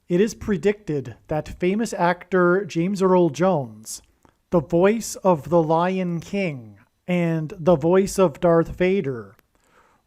It is predicted that famous actor James Earl Jones, the voice of the Lion King and the voice of Darth Vader,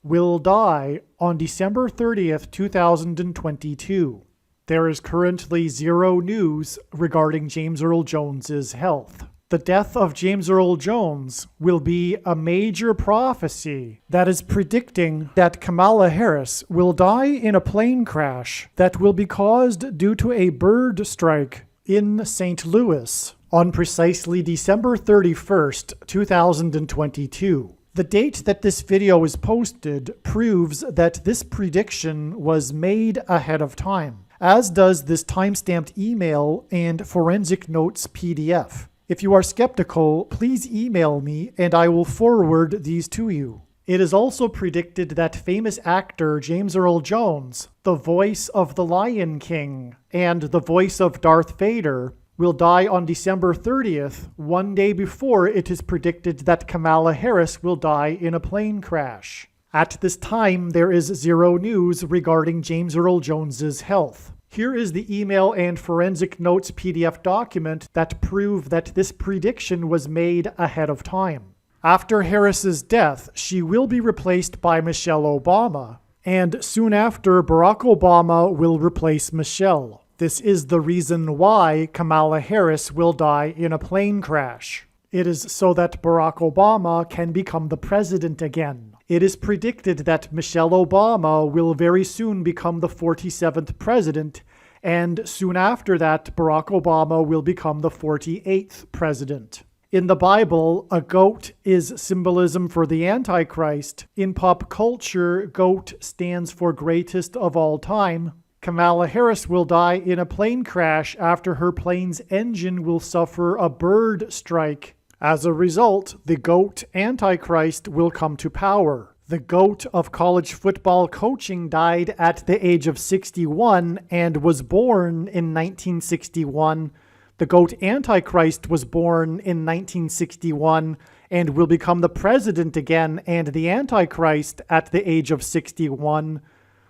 will die on December 30th, 2022. There is currently zero news regarding James Earl Jones's health. The death of James Earl Jones will be a major prophecy that is predicting that Kamala Harris will die in a plane crash that will be caused due to a bird strike in St. Louis on precisely December 31st, 2022. The date that this video is posted proves that this prediction was made ahead of time, as does this timestamped email and forensic notes PDF. If you are skeptical, please email me and I will forward these to you. It is also predicted that famous actor James Earl Jones, the voice of the Lion King and the voice of Darth Vader, will die on December 30th, one day before it is predicted that Kamala Harris will die in a plane crash. At this time, there is zero news regarding James Earl Jones's health. Here is the email and forensic notes PDF document that prove that this prediction was made ahead of time. After Harris's death, she will be replaced by Michelle Obama, and soon after, Barack Obama will replace Michelle. This is the reason why Kamala Harris will die in a plane crash. It is so that Barack Obama can become the president again. It is predicted that Michelle Obama will very soon become the 47th president, and soon after that, Barack Obama will become the 48th president. In the Bible, a goat is symbolism for the Antichrist. In pop culture, goat stands for greatest of all time. Kamala Harris will die in a plane crash after her plane's engine will suffer a bird strike. As a result, the GOAT Antichrist will come to power. The GOAT of college football coaching died at the age of 61 and was born in 1961. The GOAT Antichrist was born in 1961 and will become the president again and the Antichrist at the age of 61.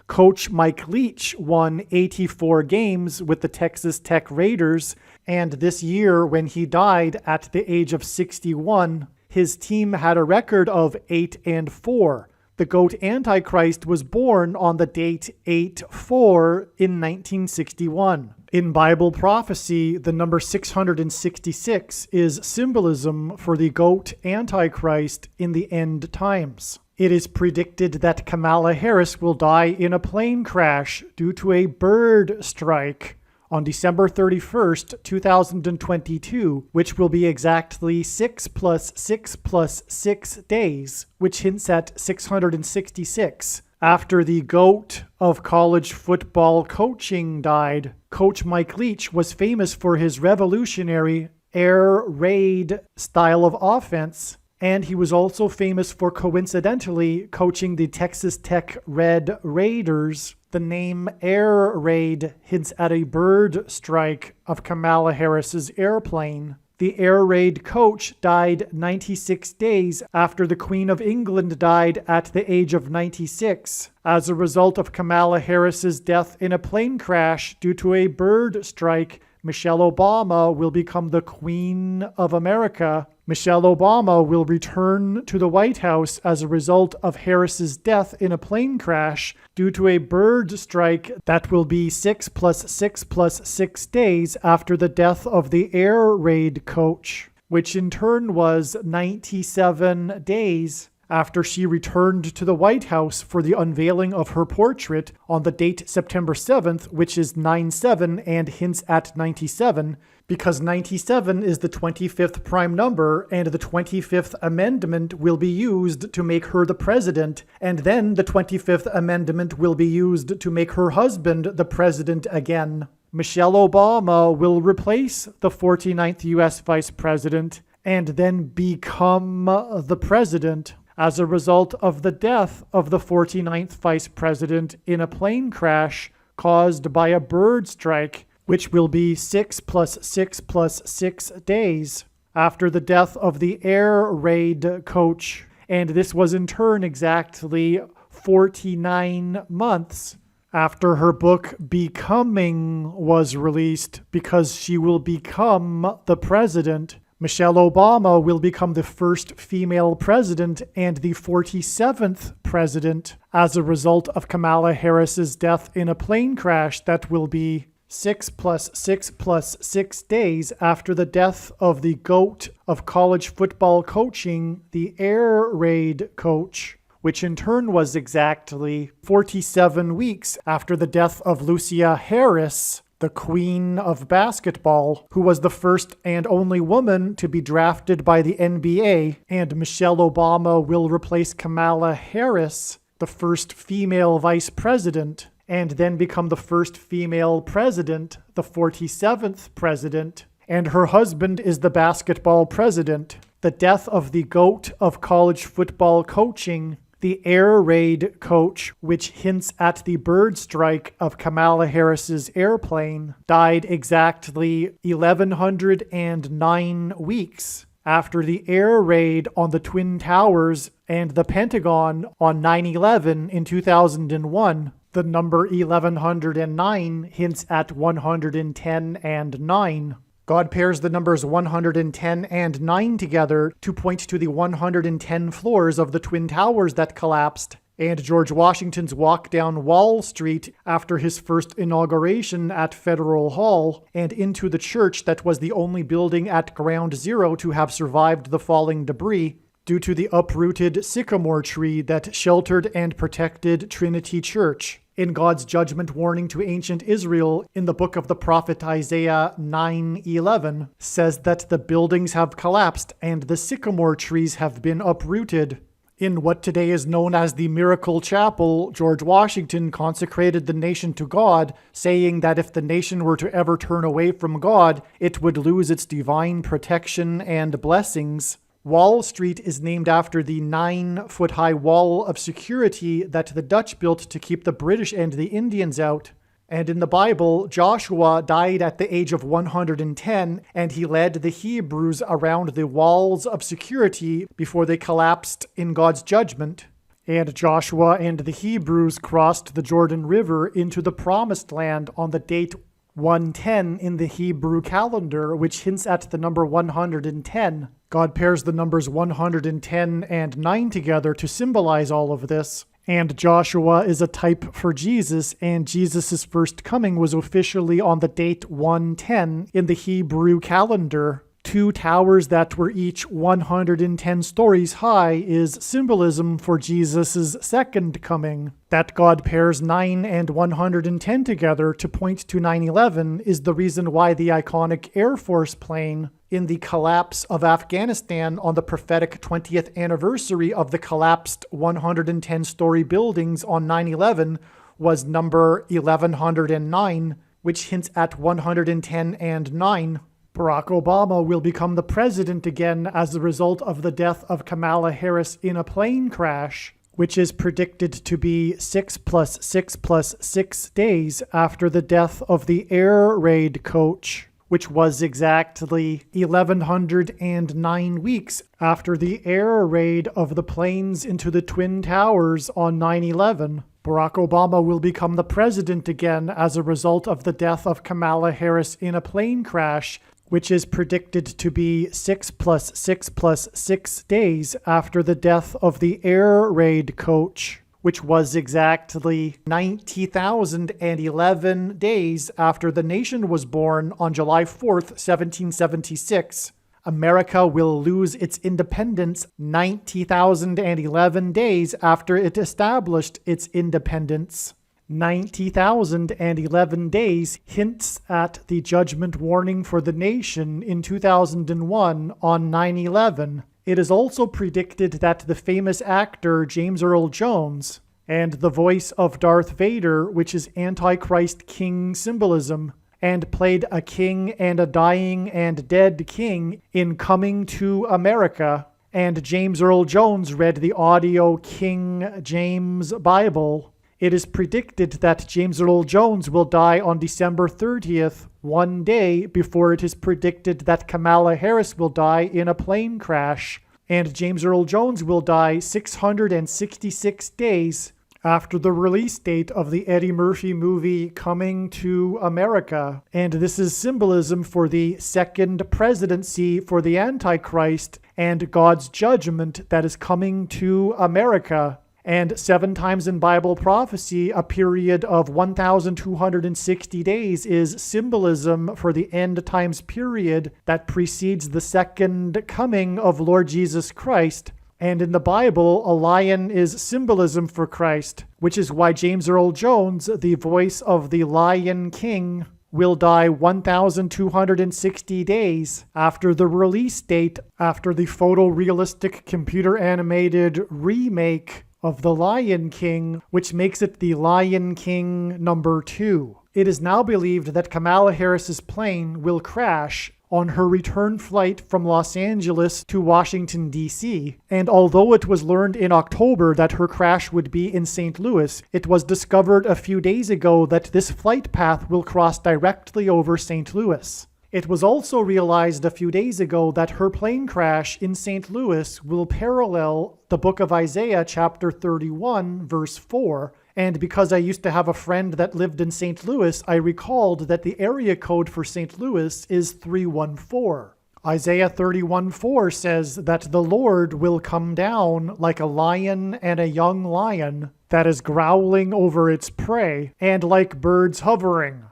Coach Mike Leach won 84 games with the Texas Tech Raiders, and this year, when he died at the age of 61, his team had a record of 8-4. The GOAT Antichrist was born on the date 8-4 in 1961. In Bible prophecy, the number 666 is symbolism for the GOAT Antichrist in the end times. It is predicted that Kamala Harris will die in a plane crash due to a bird strike on December 31st, 2022, which will be exactly 6 + 6 + 6 days, which hints at 666. After the GOAT of college football coaching died, Coach Mike Leach was famous for his revolutionary air raid style of offense, and he was also famous for coincidentally coaching the Texas Tech Red Raiders. The name Air Raid hints at a bird strike of Kamala Harris's airplane. The Air Raid coach died 96 days after the Queen of England died at the age of 96. As a result of Kamala Harris's death in a plane crash due to a bird strike, Michelle Obama will become the Queen of America. Michelle Obama will return to the White House as a result of Harris's death in a plane crash due to a bird strike that will be 6 + 6 + 6 days after the death of the air raid coach, which in turn was 97 days after she returned to the White House for the unveiling of her portrait on the date September 7th, which is 9/7 and hints at 97, because 97 is the 25th prime number, and the 25th Amendment will be used to make her the president, and then the 25th Amendment will be used to make her husband the president again. Michelle Obama will replace the 49th U.S. Vice President and then become the president as a result of the death of the 49th Vice President in a plane crash caused by a bird strike, which will be 6 + 6 + 6 days after the death of the air raid coach. And this was in turn exactly 49 months after her book Becoming was released, because she will become the president. Michelle Obama will become the first female president and the 47th president as a result of Kamala Harris's death in a plane crash that will be 6 plus 6 plus 6 days after the death of the GOAT of college football coaching, the air raid coach, which in turn was exactly 47 weeks after the death of Lucia Harris, the queen of basketball, who was the first and only woman to be drafted by the NBA, and Michelle Obama will replace Kamala Harris, the first female vice president, and then become the first female president, the 47th president, and her husband is the basketball president. The death of the GOAT of college football coaching, the air raid coach, which hints at the bird strike of Kamala Harris's airplane, died exactly 1,109 weeks after the air raid on the Twin Towers and the Pentagon on 9/11 in 2001. The number 1109 hints at 110 and 9. God pairs the numbers 110 and 9 together to point to the 110 floors of the Twin Towers that collapsed, and George Washington's walk down Wall Street after his first inauguration at Federal Hall, and into the church that was the only building at Ground Zero to have survived the falling debris, due to the uprooted sycamore tree that sheltered and protected Trinity Church. In God's judgment warning to ancient Israel in the book of the prophet Isaiah 9:11 says that the buildings have collapsed and the sycamore trees have been uprooted. In what today is known as the Miracle Chapel, George Washington consecrated the nation to God, saying that if the nation were to ever turn away from God, it would lose its divine protection and blessings. Wall Street is named after the 9-foot-high wall of security that the Dutch built to keep the British and the Indians out. And in the Bible, Joshua died at the age of 110, and he led the Hebrews around the walls of security before they collapsed in God's judgment. And Joshua and the Hebrews crossed the Jordan River into the Promised Land on the date 110 in the Hebrew calendar, which hints at the number 110. God pairs the numbers 110 and 9 together to symbolize all of this. And Joshua is a type for Jesus, and Jesus' first coming was officially on the date 110 in the Hebrew calendar. 2 towers that were each 110 stories high is symbolism for Jesus' second coming. That God pairs 9 and 110 together to point to 9/11 is the reason why the iconic Air Force plane in the collapse of Afghanistan on the prophetic 20th anniversary of the collapsed 110-story buildings on 9/11 was number 1109, which hints at 110 and 9. Barack Obama will become the president again as a result of the death of Kamala Harris in a plane crash, which is predicted to be 6 plus 6 plus 6 days after the death of the air raid coach, which was exactly 1,109 weeks after the air raid of the planes into the Twin Towers on 9/11. Barack Obama will become the president again as a result of the death of Kamala Harris in a plane crash, which is predicted to be 6 plus 6 plus 6 days after the death of the air raid coach, which was exactly 90,011 days after the nation was born on July 4th, 1776. America will lose its independence 90,011 days after it established its independence. 90,011 days hints at the judgment warning for the nation in 2001 on 9/11. It is also predicted that the famous actor James Earl Jones and the voice of Darth Vader, which is Antichrist king symbolism, and played a king and a dying and dead king in Coming to America, and James Earl Jones read the audio King James Bible. It is predicted that James Earl Jones will die on December 30th, one day before it is predicted that Kamala Harris will die in a plane crash, and James Earl Jones will die 666 days after the release date of the Eddie Murphy movie Coming to America. And this is symbolism for the second presidency for the Antichrist and God's judgment that is coming to America. And 7 times in Bible prophecy, a period of 1,260 days is symbolism for the end times period that precedes the second coming of Lord Jesus Christ. And in the Bible, a lion is symbolism for Christ, which is why James Earl Jones, the voice of the Lion King, will die 1,260 days after the release date, after the photorealistic computer-animated remake of The Lion King, which makes it The Lion King #2. It is now believed that Kamala Harris's plane will crash on her return flight from Los Angeles to Washington, D.C. And although it was learned in October that her crash would be in St. Louis, it was discovered a few days ago that this flight path will cross directly over St. Louis. It was also realized a few days ago that her plane crash in St. Louis will parallel the book of Isaiah chapter 31, verse 4. And because I used to have a friend that lived in St. Louis, I recalled that the area code for St. Louis is 314. Isaiah 31:4 says that the Lord will come down like a lion and a young lion that is growling over its prey, and like birds hovering.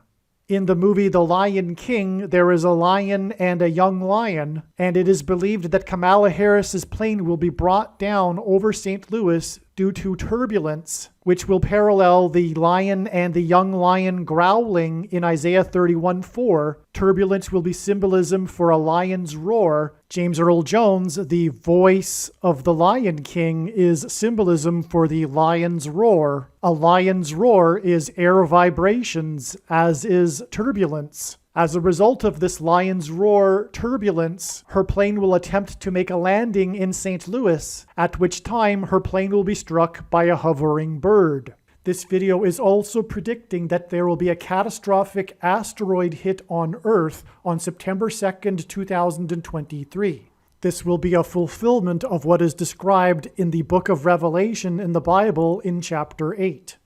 In the movie The Lion King, there is a lion and a young lion, and it is believed that Kamala Harris's plane will be brought down over St. Louis due to turbulence, which will parallel the lion and the young lion growling in Isaiah 31:4. Turbulence will be symbolism for a lion's roar. James Earl Jones, the voice of the Lion King, is symbolism for the lion's roar. A lion's roar is air vibrations, as is turbulence. As a result of this lion's roar turbulence, her plane will attempt to make a landing in St. Louis, at which time her plane will be struck by a hovering bird. This video is also predicting that there will be a catastrophic asteroid hit on Earth on September 2nd, 2023. This will be a fulfillment of what is described in the book of Revelation in the Bible in chapter 8.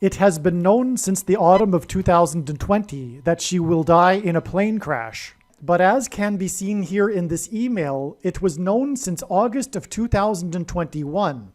It has been known since the autumn of 2020 that she will die in a plane crash. But as can be seen here in this email, it was known since August of 2021